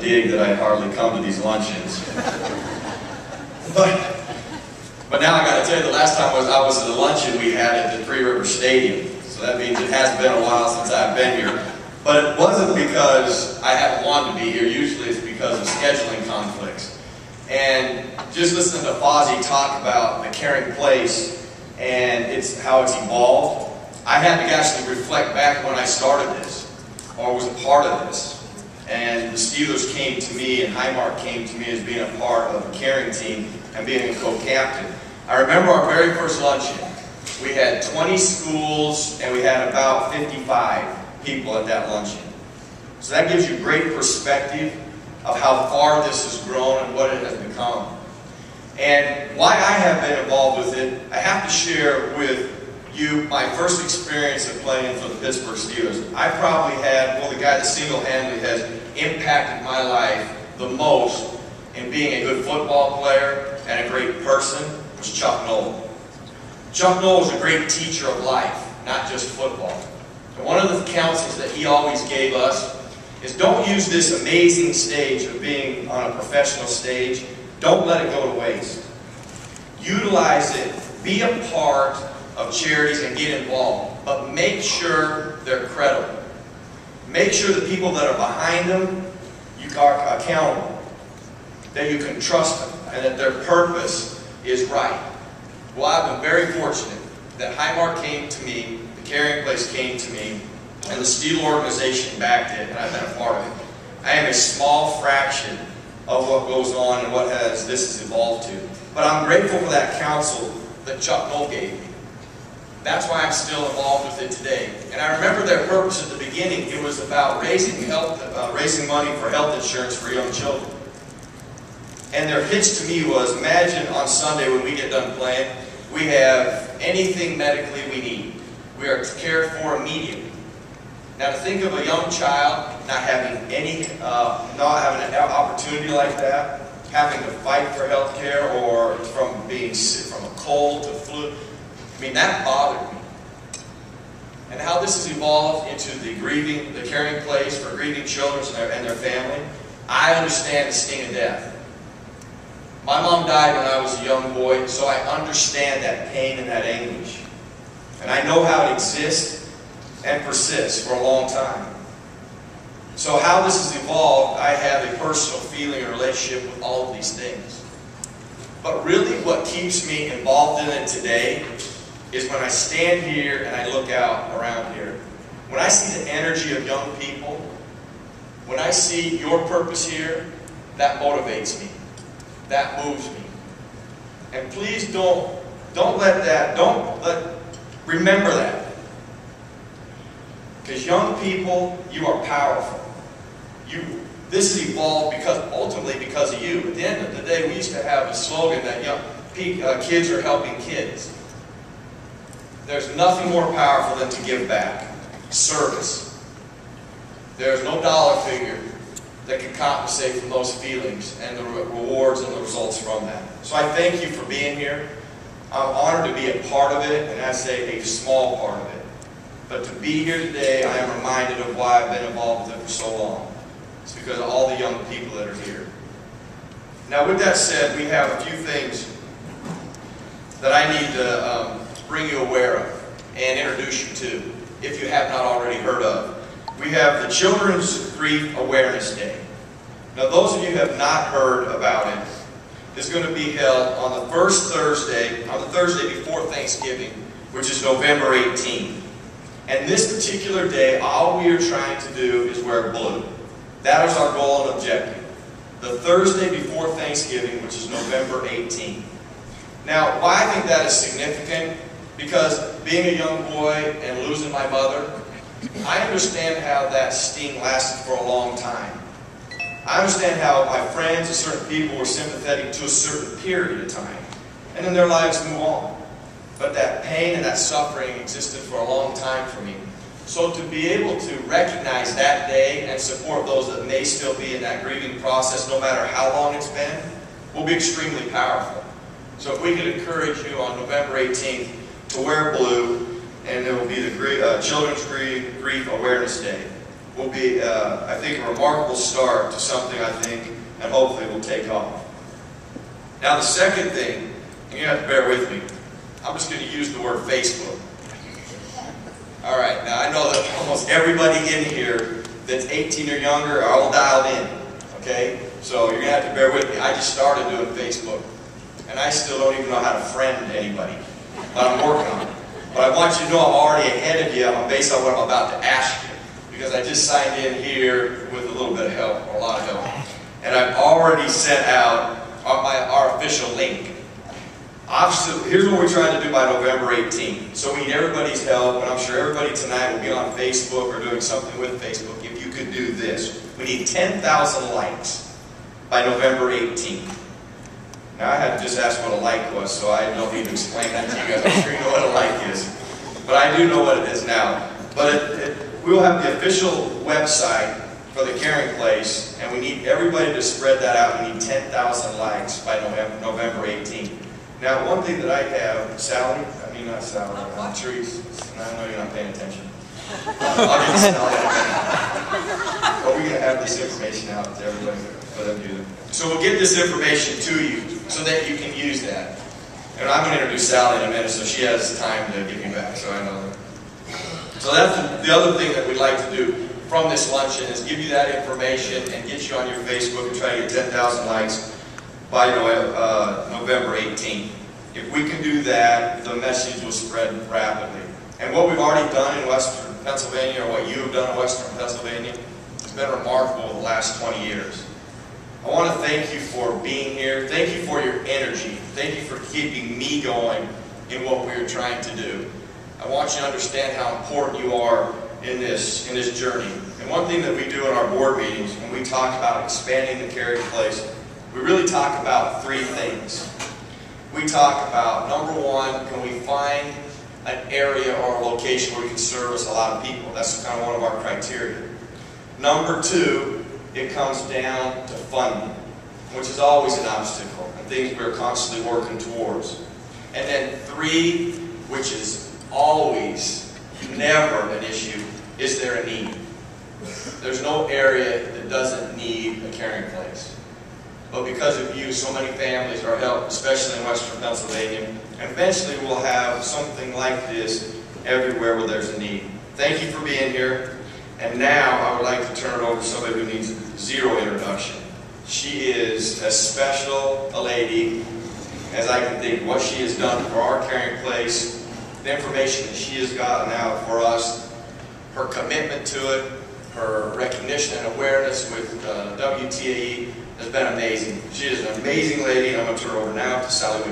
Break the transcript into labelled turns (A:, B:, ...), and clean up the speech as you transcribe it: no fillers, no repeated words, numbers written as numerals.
A: dig that I hardly come to these luncheons. But now I got to tell you, the last time I was at a luncheon we had at the Three River Stadium. So that means it has been a while since I've been here. But it wasn't because I haven't wanted to be here. Usually it's because of scheduling conflicts. And just listening to Fozzie talk about the Caring Place and how it's evolved, I had to actually reflect back when I started this, or was a part of this. And the Steelers came to me, and Highmark came to me as being a part of the caring team and being a co-captain. I remember our very first luncheon. We had 20 schools, and we had about 55 people at that luncheon. So that gives you great perspective of how far this has grown and what it has become. And why I have been involved with it, I have to share with you my first experience of playing for the Pittsburgh Steelers. I probably had, well, the guy that single-handedly has impacted my life the most in being a good football player and a great person was Chuck Noll. Chuck Noll was a great teacher of life, not just football. And one of the counsels that he always gave us is don't use this amazing stage of being on a professional stage. Don't let it go to waste. Utilize it. Be a part of charities and get involved. But make sure they're credible. Make sure the people that are behind them, you are accountable. That you can trust them and that their purpose is right. Well, I've been very fortunate that Highmark came to me, the Caring Place came to me, and the Steel organization backed it, and I've been a part of it. I am a small fraction of what goes on and what this has evolved to. But I'm grateful for that counsel that Chuck Noll gave me. That's why I'm still involved with it today. And I remember their purpose at the beginning. It was about raising money for health insurance for young children. And their pitch to me was, imagine on Sunday when we get done playing, we have anything medically we need. We are cared for immediately. Now to think of a young child not having not having an opportunity like that, having to fight for health care or from being sick, from a cold to flu, I mean, that bothered me. And how this has evolved into the caring place for grieving children and their family, I understand the sting of death. My mom died when I was a young boy, so I understand that pain and that anguish. And I know how it exists and persists for a long time. So how this has evolved, I have a personal feeling and relationship with all of these things. But really what keeps me involved in it today is when I stand here and I look out around here. When I see the energy of young people, when I see your purpose here, that motivates me. That moves me. And please remember that. Because young people, you are powerful. This has evolved ultimately because of you. At the end of the day, we used to have a slogan that kids are helping kids. There's nothing more powerful than to give back. Service. There's no dollar figure that can compensate for those feelings and the rewards and the results from that. So I thank you for being here. I'm honored to be a part of it, and I say a small part of it. But to be here today, I am reminded of why I've been involved with it for so long. It's because of all the young people that are here. Now with that said, we have a few things that I need to bring you aware of and introduce you to, if you have not already heard of. We have the Children's Grief Awareness Day. Now those of you who have not heard about it, it's going to be held on the first Thursday, on the Thursday before Thanksgiving, which is November 18th. And this particular day, all we are trying to do is wear blue. That is our goal and objective. The Thursday before Thanksgiving, which is November 18th. Now, why I think that is significant, because being a young boy and losing my mother, I understand how that sting lasted for a long time. I understand how my friends and certain people were sympathetic to a certain period of time, and then their lives move on. But that pain and that suffering existed for a long time for me. So to be able to recognize that day and support those that may still be in that grieving process, no matter how long it's been, will be extremely powerful. So if we could encourage you on November 18th to wear blue, and it will be the Children's Grief Awareness Day. will be, I think, a remarkable start to something I think and hopefully will take off. Now the second thing, and you have to bear with me, I'm just going to use the word Facebook. All right, now I know that almost everybody in here that's 18 or younger are all dialed in, okay? So you're going to have to bear with me. I just started doing Facebook, and I still don't even know how to friend anybody, but I'm working on it. But I want you to know I'm already ahead of you based on what I'm about to ask you, because I just signed in here with a little bit of help, or a lot of help, and I've already sent out our official link. Obviously, here's what we're trying to do by November 18th. So we need everybody's help, and I'm sure everybody tonight will be on Facebook or doing something with Facebook. If you could do this, we need 10,000 likes by November 18th. Now I had to just ask what a like was, so I don't need to explain that to you guys. I'm sure you know what a like is. But I do know what it is now. But we will have the official website for the Caring Place, and we need everybody to spread that out. We need 10,000 likes by November 18th. Now, one thing that I have, Sally, not Sally, Trees, I know you're not paying attention. I'll get Sally. But we're going to have this information out to everybody, whatever you do. So we'll get this information to you so that you can use that. And I'm going to introduce Sally in a minute so she has time to get me back, so I know that. So that's the other thing that we'd like to do from this luncheon is give you that information and get you on your Facebook and try to get 10,000 likes by November 18th. If we can do that, the message will spread rapidly. And what we've already done in Western Pennsylvania, or what you have done in Western Pennsylvania, has been remarkable the last 20 years. I want to thank you for being here. Thank you for your energy. Thank you for keeping me going in what we are trying to do. I want you to understand how important you are in this journey. And one thing that we do in our board meetings, when we talk about expanding the Caring Place, we really talk about three things. We talk about, number one, can we find an area or a location where we can service a lot of people? That's kind of one of our criteria. Number two, it comes down to funding, which is always an obstacle and things we're constantly working towards. And then three, which is always, never an issue, is there a need? There's no area that doesn't need a caring place. But because of you, so many families are helped, especially in Western Pennsylvania. And eventually we'll have something like this everywhere where there's a need. Thank you for being here. And now I would like to turn it over to somebody who needs zero introduction. She is as special a lady as I can think. What she has done for our Caring Place, the information that she has gotten out for us, her commitment to it, her recognition and awareness with WTAE has been amazing. She is an amazing lady, and I'm going to turn her over now to Sally.